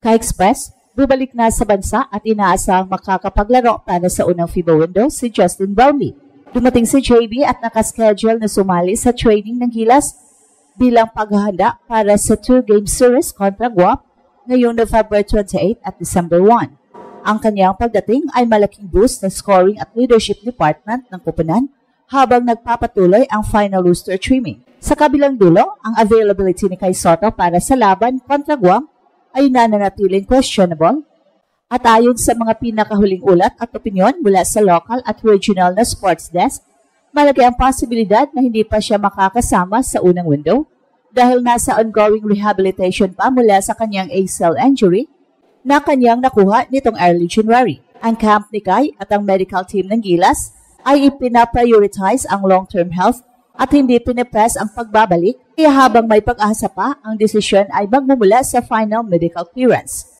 Ka-Express, bubalik na sa bansa at inaasang makakapaglaro para sa unang FIBA window si Justin Brownlee. Dumating si JB at nakaschedule na sumali sa training ng Gilas bilang paghahanda para sa 2-game series kontra Guam ngayong November 28 at December 1. Ang kanyang pagdating ay malaking boost ng scoring at leadership department ng koponan habang nagpapatuloy ang final roster trimming. Sa kabilang dulo, ang availability ni Kai Sotto para sa laban kontra Guam ay nananatiling questionable at ayon sa mga pinakahuling ulat at opinyon mula sa local at regional na sports desk, malaki ang posibilidad na hindi pa siya makakasama sa unang window dahil nasa ongoing rehabilitation pa mula sa kanyang ACL injury na kanyang nakuha nitong early January. Ang camp ni Kai at ang medical team ng Gilas ay ipinaprioritize ang long-term health at hindi pinipress ang pagbabalik, kaya habang may pag-asa pa, ang desisyon ay magmumula sa final medical clearance.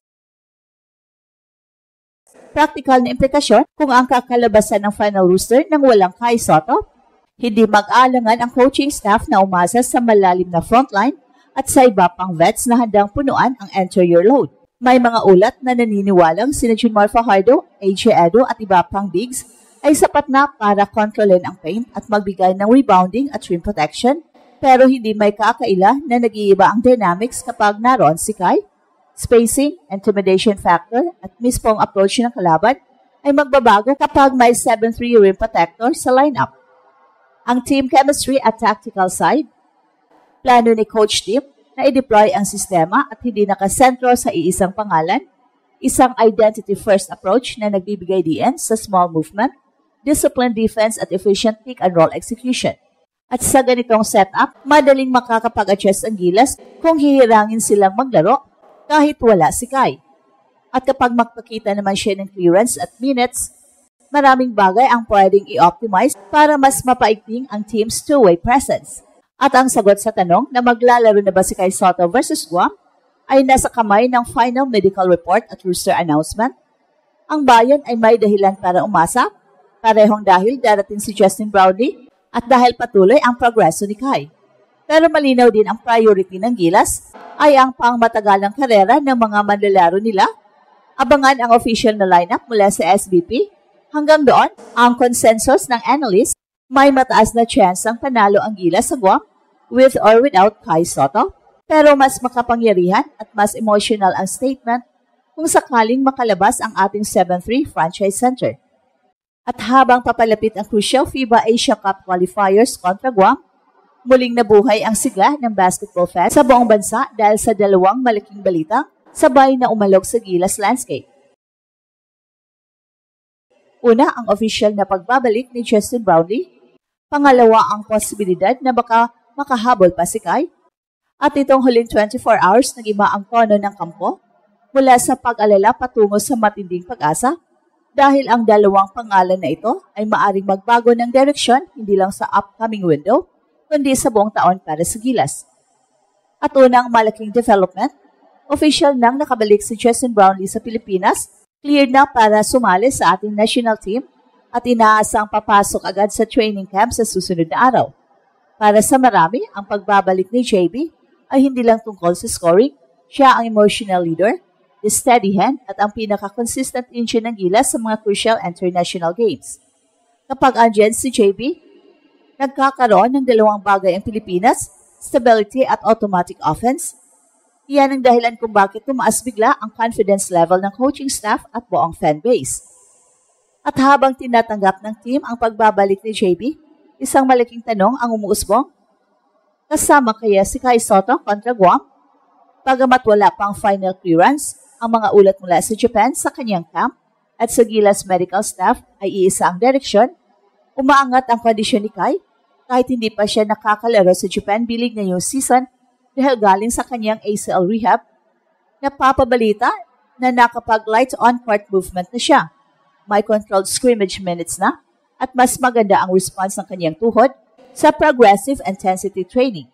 Practical na implikasyon kung ang kakalabasan ng final roster ng walang Kai Sotto, hindi mag-aalangan ang coaching staff na umasa sa malalim na frontline at sa iba pang vets na handang punuan ang anterior load. May mga ulat na naniniwalang sina Junmar Fajardo, AJ Edo at iba pang bigs ay sapat na para kontrolin ang paint at magbigay ng rebounding at rim protection, pero hindi may kakaila na nag-iiba ang dynamics kapag naroon si Kai. Spacing, intimidation factor at mismong approach ng kalaban ay magbabago kapag may 7-3 rim protector sa lineup. Ang team chemistry at tactical side, plano ni Coach Tim na i-deploy ang sistema at hindi nakasentro sa iisang pangalan, isang identity-first approach na nagbibigay diin sa small movement, disciplined defense at efficient pick-and-roll execution. At sa ganitong setup, madaling makakapag-adjust ang Gilas kung hihirangin silang maglaro kahit wala si Kai. At kapag magpakita naman siya ng clearance at minutes, maraming bagay ang pwedeng i-optimize para mas mapaigting ang team's two-way presence. At ang sagot sa tanong na maglalaro na ba si Kai Sotto versus Guam ay nasa kamay ng final medical report at roster announcement. Ang bayan ay may dahilan para umasa, parehong dahil darating si Justin Brownlee at dahil patuloy ang progreso ni Kai. Pero malinaw din ang priority ng Gilas ay ang pangmatagalang karera ng mga manlalaro nila. Abangan ang official na lineup mula sa SBP. Hanggang doon, ang consensus ng analysts, may mataas na chance ang panalo ang Gilas sa Guam with or without Kai Sotto. Pero mas makapangyarihan at mas emotional ang statement kung sakaling makalabas ang ating 7-3 franchise center. At habang papalapit ang crucial FIBA Asia Cup qualifiers kontra Guam, muling nabuhay ang sigla ng basketball fans sa buong bansa dahil sa dalawang malaking balita sabay na umalog sa Gilas landscape. Una, ang official na pagbabalik ni Justin Brownlee. Pangalawa, ang posibilidad na baka makahabol pa si Kai. At itong huling 24 hours nag-iba ang tono ng kampo mula sa pag-alala patungo sa matinding pag-asa dahil ang dalawang pangalan na ito ay maaring magbago ng direksyon hindi lang sa upcoming window, kundi sa buong taon para sa Gilas. At unang malaking development, official nang nakabalik si Justin Brownlee sa Pilipinas, cleared na para sumali sa ating national team at inaasang papasok agad sa training camp sa susunod na araw. Para sa marami, ang pagbabalik ni JB ay hindi lang tungkol sa scoring, siya ang emotional leader, the steady hand at ang pinaka-consistent engine ng Gilas sa mga crucial international games. Kapag andyan si JB, nagkakaroon ng dalawang bagay ang Pilipinas, stability at automatic offense. Iyan ang dahilan kung bakit tumaas bigla ang confidence level ng coaching staff at buong fanbase. At habang tinatanggap ng team ang pagbabalik ni JB, isang malaking tanong ang umuusbong. Kasama kaya si Kai Sotto kontra Guam? Pagamat wala pang final clearance, ang mga ulat mula sa Japan sa kanyang camp at sa Gilas medical staff ay iisa ang direksyon. Umaangat ang kondisyon ni Kai kahit hindi pa siya nakakalaro sa Japan bilig ngayong season dahil galing sa kanyang ACL rehab. Napapabalita na nakapag-light on-court movement na siya. May controlled scrimmage minutes na at mas maganda ang response ng kanyang tuhod sa progressive intensity training.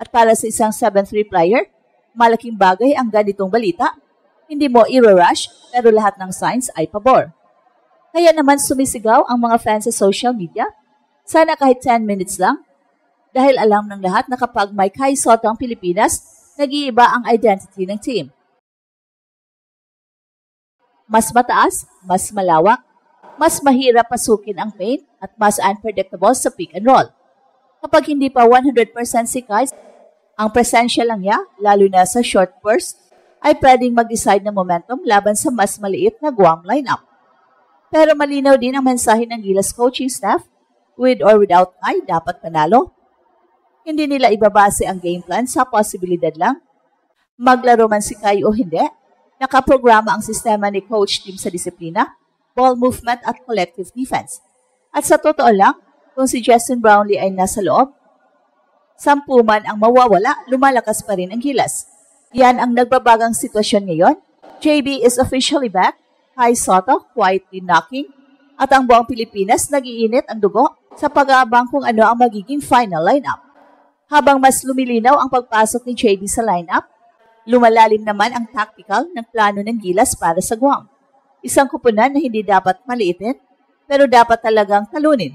At para sa isang 7-3 player, malaking bagay ang ganitong balita. Hindi mo i-rush pero lahat ng signs ay pabor. Kaya naman sumisigaw ang mga fans sa social media. Sana kahit 10 minutes lang. Dahil alam ng lahat na kapag may Kai Sotto ang Pilipinas, nag-iiba ang identity ng team. Mas mataas, mas malawak, mas mahirap pasukin ang paint at mas unpredictable sa pick and roll. Kapag hindi pa 100% si Kai, ang presensya lang niya, lalo na sa short burst, ay pwedeng mag-decide ng momentum laban sa mas maliit na Guam lineup. Pero malinaw din ang mensahe ng Gilas coaching staff, with or without Kai, dapat panalo. Hindi nila ibabase ang game plan sa posibilidad lang. Maglaro man si Kai o hindi, nakaprograma ang sistema ni Coach Tim sa disiplina, ball movement at collective defense. At sa totoo lang, kung si Justin Brownlee ay nasa loob, 10 man ang mawawala, lumalakas pa rin ang Gilas. Yan ang nagbabagang sitwasyon ngayon. JB is officially back, Kai Sotto quietly knocking, at ang buong Pilipinas nag-iinit ang dugo sa pag-aabang kung ano ang magiging final lineup. Habang mas lumilinaw ang pagpasok ni JB sa lineup, lumalalim naman ang tactical ng plano ng Gilas para sa Guam. Isang kupunan na hindi dapat maliitin, pero dapat talagang talunin.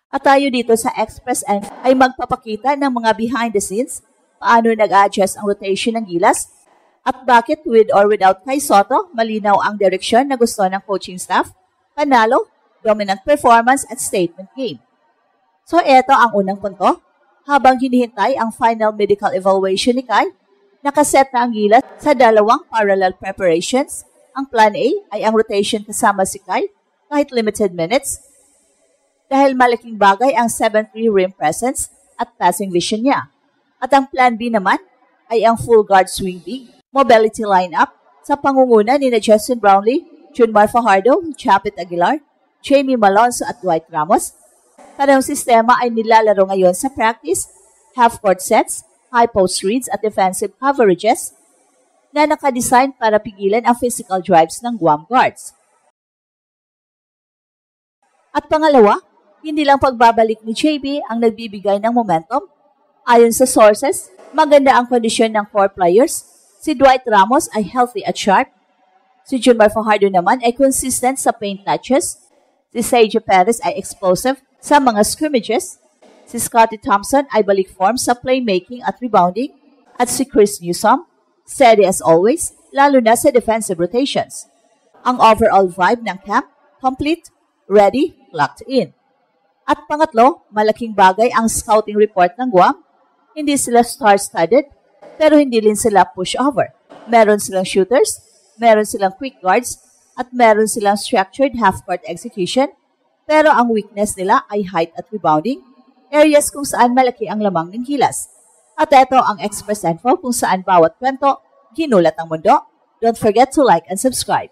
At tayo dito sa Express N ay magpapakita ng mga behind the scenes, paano nag-adjust ang rotation ng Gilas, at bakit with or without Kai Sotto, malinaw ang direksyon na gusto ng coaching staff, panalo, dominant performance at statement game. So eto ang unang punto. Habang hinihintay ang final medical evaluation ni Kai, nakaset na ang Gilas sa 2 parallel preparations. Ang plan A ay ang rotation kasama si Kai kahit limited minutes dahil malaking bagay ang 7-3 rim presence at passing vision niya. At ang plan B naman ay ang full guard swing big mobility lineup sa pangunguna ni Justin Brownlee, Junmar Fajardo, Chapit Aguilar, Jamie Malonzo at Dwight Ramos. Parang sistema ay nilalaro ngayon sa practice, half-court sets, high post reads at defensive coverages na nakadesign para pigilan ang physical drives ng Guam guards. At pangalawa, hindi lang pagbabalik ni JB ang nagbibigay ng momentum. Ayon sa sources, maganda ang kondisyon ng 4 players. Si Dwight Ramos ay healthy at sharp. Si Junmar Fajardo naman ay consistent sa paint touches. Si Sergio Perez ay explosive sa mga scrimmages. Si Scottie Thompson ay balik form sa playmaking at rebounding. At si Chris Newsom, steady as always, lalo na sa defensive rotations. Ang overall vibe ng camp, complete, ready, locked in. At pangatlo, malaking bagay ang scouting report ng Guam. Hindi sila star-studded, pero hindi rin sila pushover. Meron silang shooters, meron silang quick guards, at meron silang structured half-court execution, pero ang weakness nila ay height at rebounding, areas kung saan malaki ang lamang ng Gilas. At ito ang Express Info kung saan bawat kwento, ginulat ang mundo. Don't forget to like and subscribe.